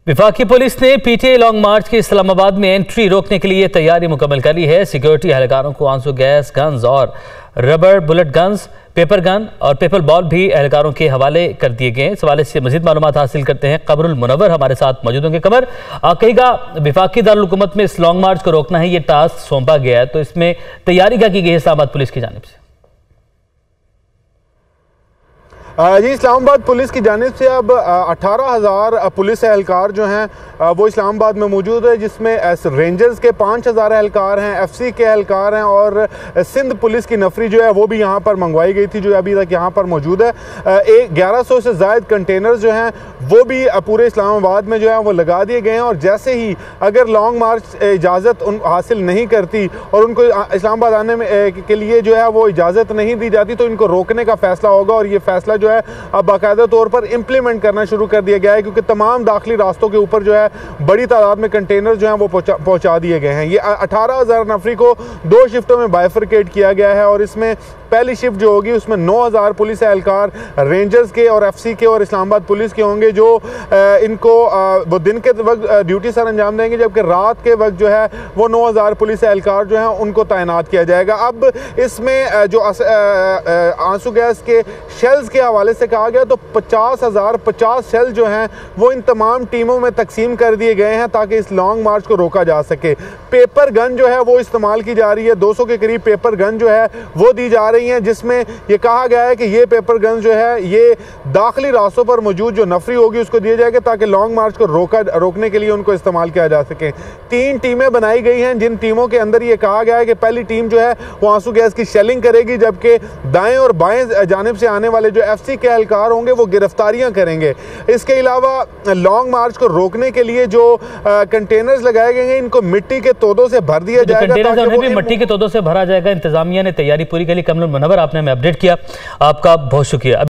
वफाकी पुलिस ने PTI long मार्च के इस्लामाबाद में एंट्री रोकने के लिए तैयारी मुकम्मल कर ली है। सिक्योरिटी एहलकारों को आंसू गैस गन्स और rubber bullet guns, paper gun और पेपर बॉल भी एहलकारों के हवाले कर दिए गए हैं। इस हवाले से मजीद मालूमात हासिल करते हैं। कमरुल मुनव्वर हमारे साथ मौजूद होंगे। कमर, कहेगा वफाकी दारुल हुकूमत में इस लॉन्ग मार्च को रोकना है, ये टास्क सौंपा गया है, तो इसमें तैयारी क्या की गई है इस्लामाबाद पुलिस की जानिब से? जी, इस्लामाबाद पुलिस की जानिब से अब 18,000 पुलिस एहलकार जो हैं वो इस्लामाबाद में मौजूद है, जिसमें रेंजर्स के 5,000 एहलकार हैं, एफसी के एहलकार हैं और सिंध पुलिस की नफरी जो है वो भी यहाँ पर मंगवाई गई थी, जो अभी तक यहाँ पर मौजूद है। 1100 से ज़ायद कंटेनर्स जो हैं वो भी पूरे इस्लामाबाद में जो है वो लगा दिए गए हैं। और जैसे ही अगर लॉन्ग मार्च इजाज़त हासिल नहीं करती और उनको इस्लामाबाद आने में के लिए जो है वो इजाज़त नहीं दी जाती, तो इनको रोकने का फैसला होगा। और ये फैसला जो है अब बाकायदा तौर पर इंप्लीमेंट करना शुरू कर दिया गया है, क्योंकि तमाम दाखिली रास्तों के ऊपर जो है बड़ी तादाद में कंटेनर जो हैं वो पहुंचा दिए गए हैं। ये 18,000 नफरी को 2 शिफ्टों में बाइफरकेट किया गया है और इसमें पहली शिफ्ट जो होगी उसमें 9,000 पुलिस एहलकार रेंजर्स के और एफसी के और इस्लामाबाद पुलिस के होंगे, जो इनको वो दिन के वक्त ड्यूटी सर अंजाम देंगे, जबकि रात के वक्त जो है वो 9,000 पुलिस एहलकार जो हैं उनको तैनात किया जाएगा। अब इसमें जो आंसू गैस के शेल्स के हवाले से कहा गया, तो 50,050 शेल जो हैं वो इन तमाम टीमों में तकसीम कर दिए गए हैं ताकि इस लॉन्ग मार्च को रोका जा सके। पेपर गन जो है वो इस्तेमाल की जा रही है, 200 के करीब पेपर गन जो है वो दी जा रही हैं, जिसमें ये कहा गया है कि ये पेपर गन जो है ये दाखिली रास्तों पर मौजूद जो नफरी होगी उसको दिए जाएगा ताकि लॉन्ग मार्च को रोकने के लिए उनको इस्तेमाल किया जा सके। 3 टीमें बनाई गई हैं, जिन टीमों के अंदर ये कहा गया है कि पहली टीम जो है वो आंसू गैस की शेलिंग करेगी, जबकि दाएं और बाएं जानिब से आने वाले जो एफसी के एहलकार होंगे वो गिरफ्तारियां करेंगे। इसके अलावा लॉन्ग मार्च को रोकने के लिए जो कंटेनर्स लगाए गए हैं इनको मिट्टी के तोदों से भर दिया जाएगा, भी मिट्टी के तोदों से भरा जाएगा। इंतजामिया ने तैयारी पूरी कर ली। कमरुल मुनव्वर, आपने हमें अपडेट किया, आपका बहुत शुक्रिया।